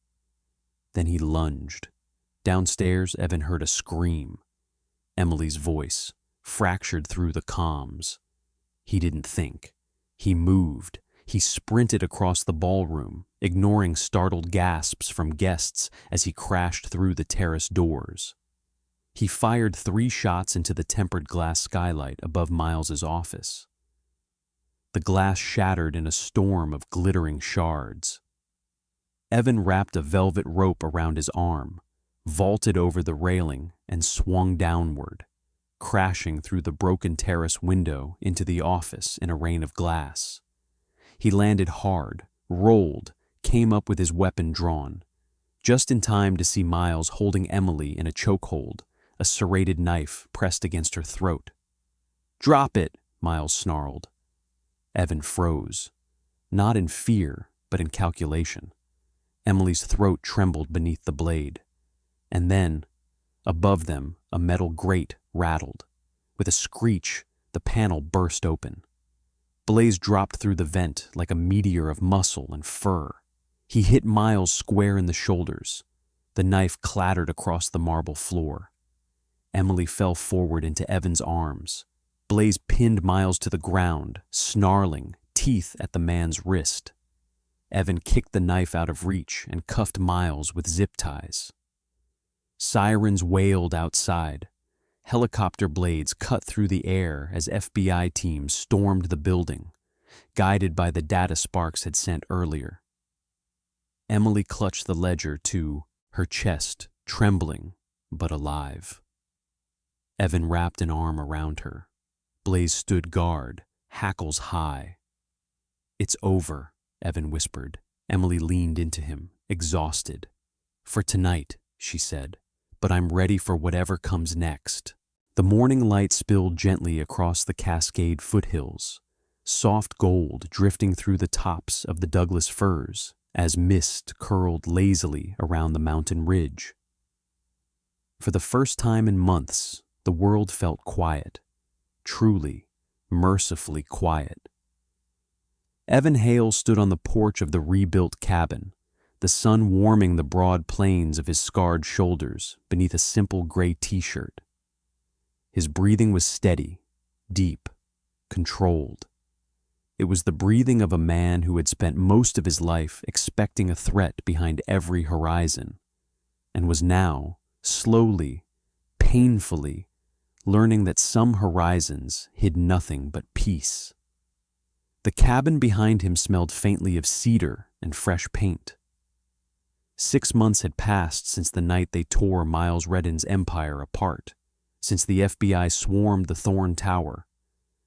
Then he lunged. Downstairs, Evan heard a scream. Emily's voice, fractured through the comms. He didn't think. He moved. He sprinted across the ballroom, ignoring startled gasps from guests as he crashed through the terrace doors. He fired 3 shots into the tempered glass skylight above Miles's office. The glass shattered in a storm of glittering shards. Evan wrapped a velvet rope around his arm, vaulted over the railing, and swung downward, crashing through the broken terrace window into the office in a rain of glass. He landed hard, rolled, came up with his weapon drawn, just in time to see Miles holding Emily in a chokehold, a serrated knife pressed against her throat. "Drop it," Miles snarled. Evan froze, not in fear, but in calculation. Emily's throat trembled beneath the blade. And then, above them, a metal grate rattled. With a screech, the panel burst open. Blaze dropped through the vent like a meteor of muscle and fur. He hit Miles square in the shoulders. The knife clattered across the marble floor. Emily fell forward into Evan's arms. Blaze pinned Miles to the ground, snarling, teeth at the man's wrist. Evan kicked the knife out of reach and cuffed Miles with zip ties. Sirens wailed outside. Helicopter blades cut through the air as FBI teams stormed the building, guided by the data Sparks had sent earlier. Emily clutched the ledger to her chest, trembling but alive. Evan wrapped an arm around her. Blaze stood guard, hackles high. "It's over," Evan whispered. Emily leaned into him, exhausted. "For tonight," she said, "but I'm ready for whatever comes next." The morning light spilled gently across the Cascade foothills, soft gold drifting through the tops of the Douglas firs as mist curled lazily around the mountain ridge. For the first time in months, the world felt quiet, truly, mercifully quiet. Evan Hale stood on the porch of the rebuilt cabin, the sun warming the broad plains of his scarred shoulders beneath a simple gray t-shirt. His breathing was steady, deep, controlled. It was the breathing of a man who had spent most of his life expecting a threat behind every horizon, and was now, slowly, painfully, learning that some horizons hid nothing but peace. The cabin behind him smelled faintly of cedar and fresh paint. 6 months had passed since the night they tore Miles Redden's empire apart, since the FBI swarmed the Thorn Tower,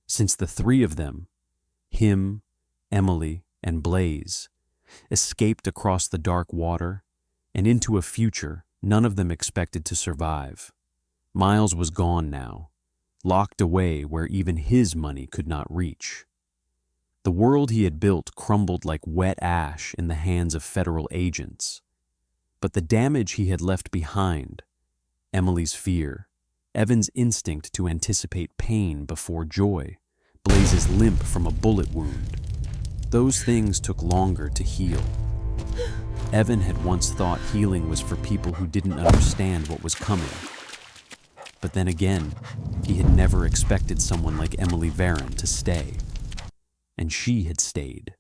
since the three of them, him, Emily, and Blaze, escaped across the dark water and into a future none of them expected to survive. Miles was gone now, locked away where even his money could not reach. The world he had built crumbled like wet ash in the hands of federal agents. But the damage he had left behind, Emily's fear, Evan's instinct to anticipate pain before joy, Blaze's limp from a bullet wound, those things took longer to heal. Evan had once thought healing was for people who didn't understand what was coming. But then again, he had never expected someone like Emily Varon to stay. And she had stayed.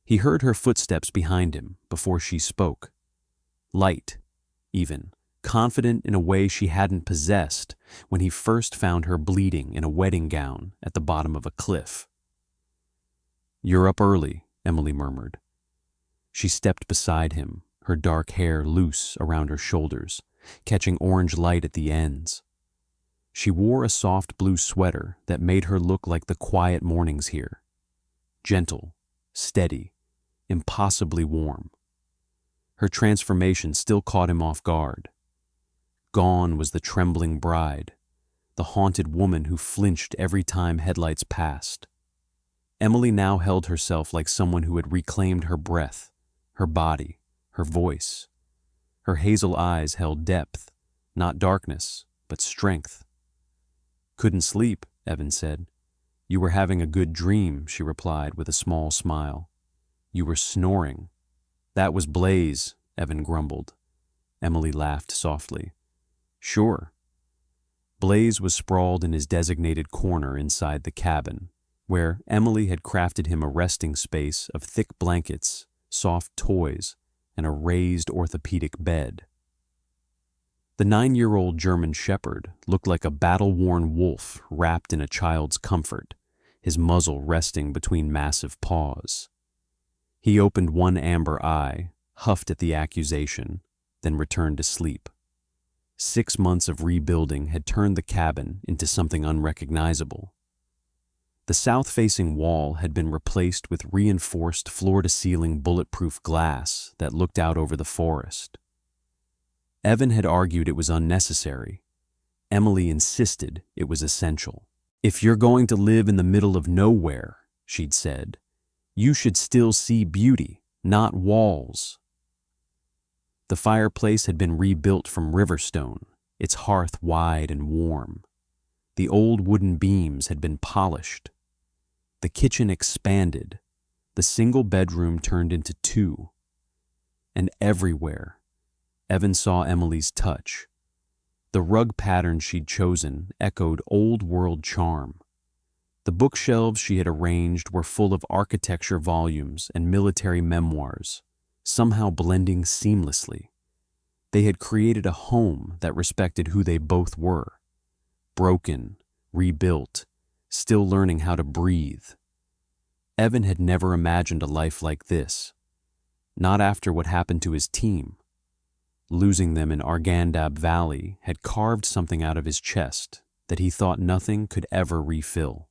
He heard her footsteps behind him before she spoke. Light, even, confident in a way she hadn't possessed when he first found her bleeding in a wedding gown at the bottom of a cliff. "You're up early," Emily murmured. She stepped beside him, her dark hair loose around her shoulders, catching orange light at the ends. She wore a soft blue sweater that made her look like the quiet mornings here. Gentle, steady, impossibly warm. Her transformation still caught him off guard. Gone was the trembling bride, the haunted woman who flinched every time headlights passed. Emily now held herself like someone who had reclaimed her breath, her body, her voice. Her hazel eyes held depth, not darkness, but strength. "Couldn't sleep," Evan said. "You were having a good dream," she replied with a small smile. "You were snoring." "That was Blaze," Evan grumbled. Emily laughed softly. "Sure." Blaze was sprawled in his designated corner inside the cabin, where Emily had crafted him a resting space of thick blankets, soft toys, and a raised orthopedic bed. The 9-year-old German shepherd looked like a battle-worn wolf wrapped in a child's comfort, his muzzle resting between massive paws. He opened one amber eye, huffed at the accusation, then returned to sleep. 6 months of rebuilding had turned the cabin into something unrecognizable. The south-facing wall had been replaced with reinforced floor-to-ceiling bulletproof glass that looked out over the forest. Evan had argued it was unnecessary. Emily insisted it was essential. "If you're going to live in the middle of nowhere," she'd said, "you should still see beauty, not walls." The fireplace had been rebuilt from riverstone, its hearth wide and warm. The old wooden beams had been polished. The kitchen expanded. The single bedroom turned into 2. And everywhere, Evan saw Emily's touch. The rug pattern she'd chosen echoed old-world charm. The bookshelves she had arranged were full of architecture volumes and military memoirs, somehow blending seamlessly. They had created a home that respected who they both were. Broken, rebuilt, still learning how to breathe. Evan had never imagined a life like this. Not after what happened to his team. Losing them in Argandab Valley had carved something out of his chest that he thought nothing could ever refill.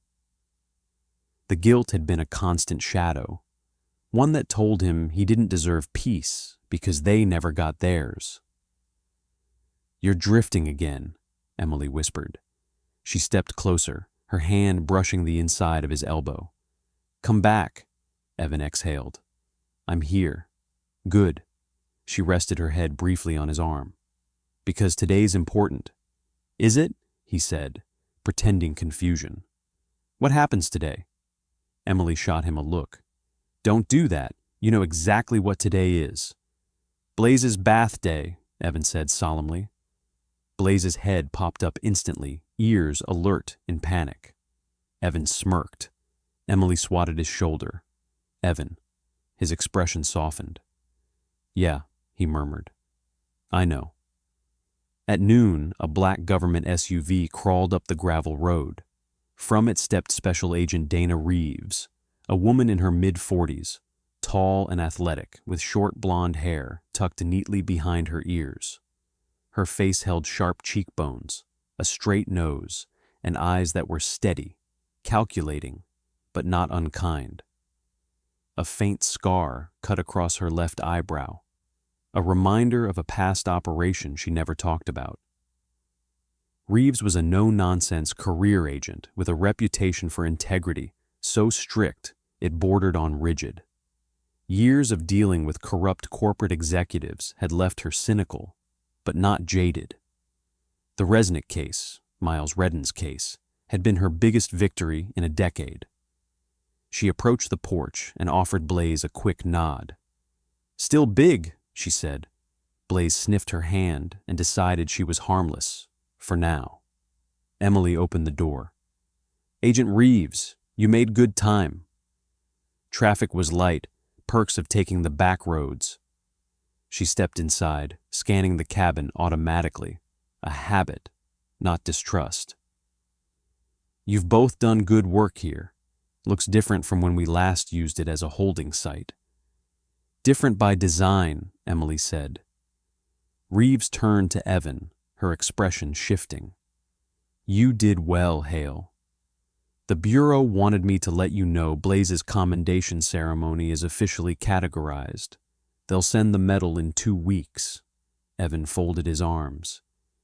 The guilt had been a constant shadow, one that told him he didn't deserve peace because they never got theirs. "You're drifting again," Emily whispered. She stepped closer, her hand brushing the inside of his elbow. "Come back," Evan exhaled. "I'm here." "Good." She rested her head briefly on his arm. "Because today's important." "Is it?" he said, pretending confusion. "What happens today?" Emily shot him a look. "Don't do that. You know exactly what today is." "Blaze's bath day," Evan said solemnly. Blaze's head popped up instantly, ears alert in panic. Evan smirked. Emily swatted his shoulder. Evan. His expression softened. Yeah, he murmured. I know. At noon, a black government SUV crawled up the gravel road. From it stepped Special Agent Dana Reeves, a woman in her mid-40s, tall and athletic, with short blonde hair tucked neatly behind her ears. Her face held sharp cheekbones, a straight nose, and eyes that were steady, calculating, but not unkind. A faint scar cut across her left eyebrow, a reminder of a past operation she never talked about. Reeves was a no-nonsense career agent with a reputation for integrity so strict it bordered on rigid. Years of dealing with corrupt corporate executives had left her cynical, but not jaded. The Resnick case, Miles Redden's case, had been her biggest victory in a decade. She approached the porch and offered Blaze a quick nod. Still big, she said. Blaze sniffed her hand and decided she was harmless, for now. Emily opened the door. Agent Reeves, you made good time. Traffic was light, perks of taking the back roads. She stepped inside, scanning the cabin automatically, a habit, not distrust. You've both done good work here. Looks different from when we last used it as a holding site. Different by design, Emily said. Reeves turned to Evan, her expression shifting. You did well, Hale. The Bureau wanted me to let you know Blaze's commendation ceremony is officially categorized. They'll send the medal in 2 weeks. Evan folded his arms.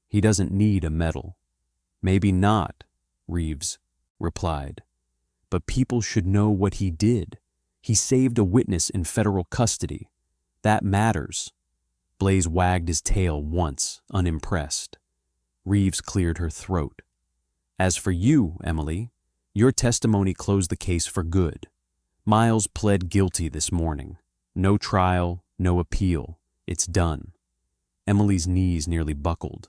He doesn't need a medal. Maybe not, Reeves replied. But people should know what he did. He saved a witness in federal custody. That matters. Blaze wagged his tail once, unimpressed. Reeves cleared her throat. As for you, Emily, your testimony closed the case for good. Miles pled guilty this morning. No trial, no appeal. It's done. Emily's knees nearly buckled.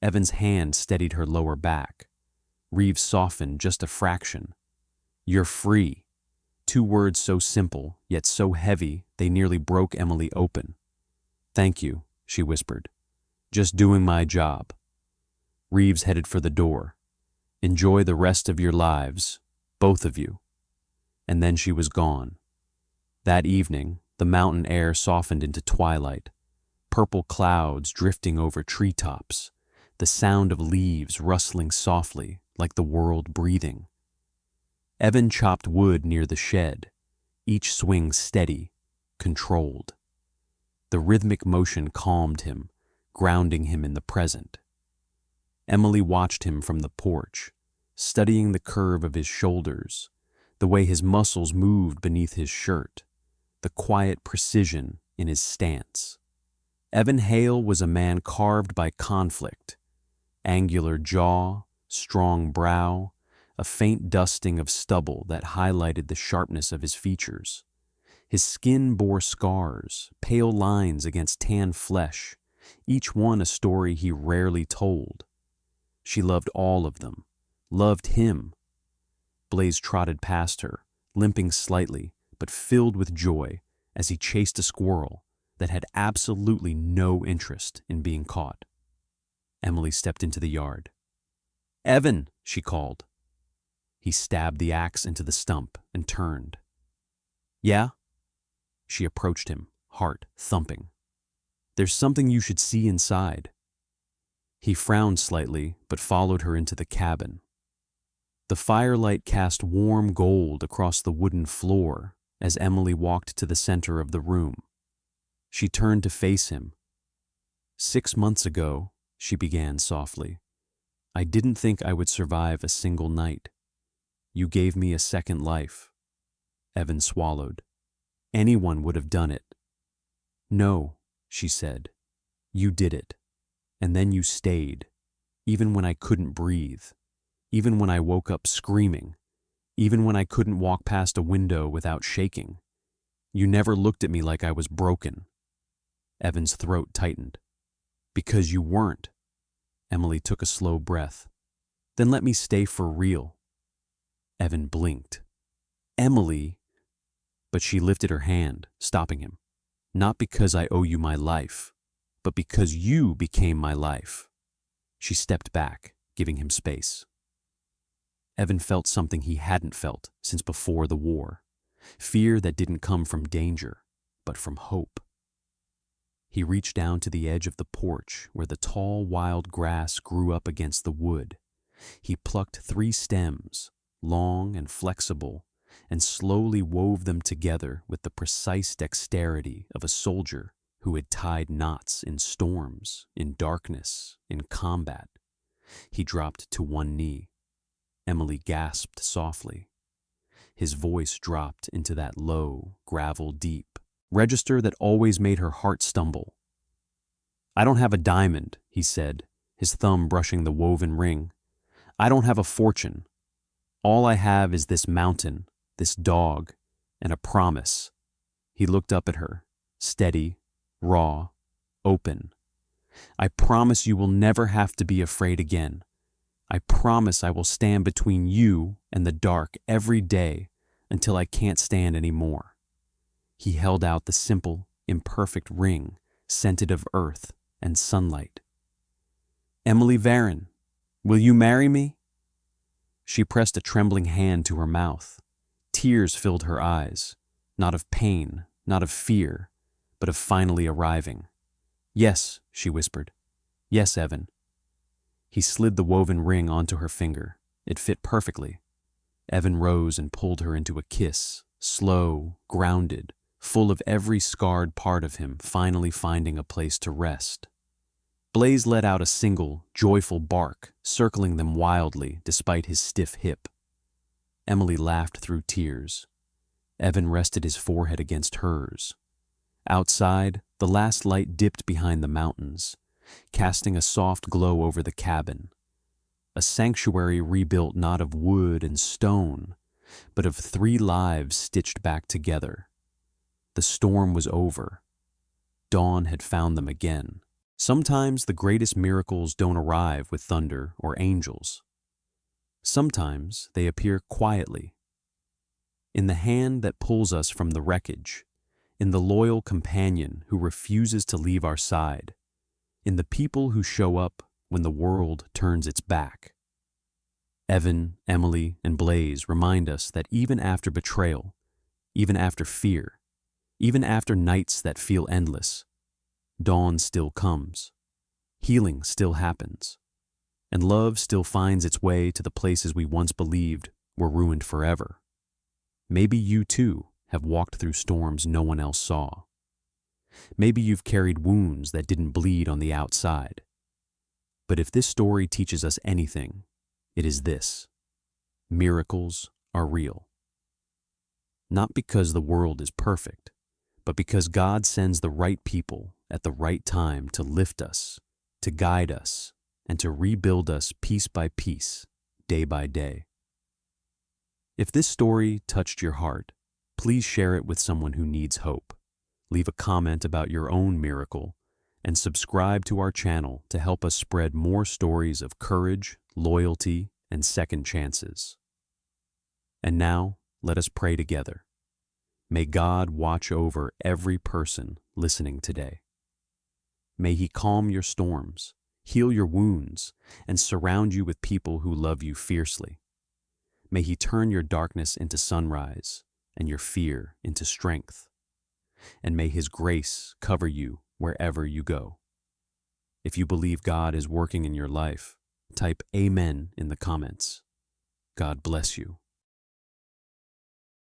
Evan's hand steadied her lower back. Reeves softened just a fraction. You're free. 2 words so simple, yet so heavy, they nearly broke Emily open. Thank you, she whispered. Just doing my job. Reeves headed for the door. Enjoy the rest of your lives, both of you. And then she was gone. That evening, the mountain air softened into twilight. Purple clouds drifting over treetops. The sound of leaves rustling softly, like the world breathing. Evan chopped wood near the shed, each swing steady, controlled. The rhythmic motion calmed him, grounding him in the present. Emily watched him from the porch, studying the curve of his shoulders, the way his muscles moved beneath his shirt, the quiet precision in his stance. Evan Hale was a man carved by conflict, angular jaw, strong brow, a faint dusting of stubble that highlighted the sharpness of his features. His skin bore scars, pale lines against tan flesh, each one a story he rarely told. She loved all of them, loved him. Blaze trotted past her, limping slightly, but filled with joy as he chased a squirrel that had absolutely no interest in being caught. Emily stepped into the yard. Evan, she called. He stabbed the axe into the stump and turned. Yeah? She approached him, heart thumping. There's something you should see inside. He frowned slightly, but followed her into the cabin. The firelight cast warm gold across the wooden floor as Emily walked to the center of the room. She turned to face him. 6 months ago, she began softly, I didn't think I would survive a single night. You gave me a second life. Evan swallowed. Anyone would have done it. No, she said. You did it. And then you stayed, even when I couldn't breathe, even when I woke up screaming, even when I couldn't walk past a window without shaking. You never looked at me like I was broken. Evan's throat tightened. Because you weren't. Emily took a slow breath. Then let me stay for real. Evan blinked. Emily, but she lifted her hand, stopping him. Not because I owe you my life, but because you became my life. She stepped back, giving him space. Evan felt something he hadn't felt since before the war. Fear that didn't come from danger, but from hope. He reached down to the edge of the porch where the tall wild grass grew up against the wood. He plucked 3 stems, long and flexible, and slowly wove them together with the precise dexterity of a soldier who had tied knots in storms, in darkness, in combat. He dropped to one knee. Emily gasped softly. His voice dropped into that low, gravel-deep register that always made her heart stumble. I don't have a diamond, he said, his thumb brushing the woven ring. I don't have a fortune. All I have is this mountain, this dog, and a promise. He looked up at her, steady, raw, open. I promise you will never have to be afraid again. I promise I will stand between you and the dark every day until I can't stand any more. He held out the simple, imperfect ring, scented of earth and sunlight. Emily Varon, will you marry me? She pressed a trembling hand to her mouth. Tears filled her eyes, not of pain, not of fear, but of finally arriving. Yes, she whispered. Yes, Evan. He slid the woven ring onto her finger. It fit perfectly. Evan rose and pulled her into a kiss, slow, grounded, full of every scarred part of him finally finding a place to rest. Blaze let out a single, joyful bark, circling them wildly despite his stiff hip. Emily laughed through tears. Evan rested his forehead against hers. Outside, the last light dipped behind the mountains, casting a soft glow over the cabin. A sanctuary rebuilt not of wood and stone, but of 3 lives stitched back together. The storm was over. Dawn had found them again. Sometimes the greatest miracles don't arrive with thunder or angels. Sometimes they appear quietly. In the hand that pulls us from the wreckage, in the loyal companion who refuses to leave our side, in the people who show up when the world turns its back. Evan, Emily, and Blaze remind us that even after betrayal, even after fear, even after nights that feel endless, dawn still comes, healing still happens, and love still finds its way to the places we once believed were ruined forever. Maybe you too have walked through storms no one else saw. Maybe you've carried wounds that didn't bleed on the outside. But if this story teaches us anything, it is this: miracles are real. Not because the world is perfect, but because God sends the right people at the right time to lift us, to guide us, and to rebuild us piece by piece, day by day. If this story touched your heart, please share it with someone who needs hope. Leave a comment about your own miracle, and subscribe to our channel to help us spread more stories of courage, loyalty, and second chances. And now, let us pray together. May God watch over every person listening today. May He calm your storms, heal your wounds, and surround you with people who love you fiercely. May He turn your darkness into sunrise and your fear into strength. And may His grace cover you wherever you go. If you believe God is working in your life, type Amen in the comments. God bless you.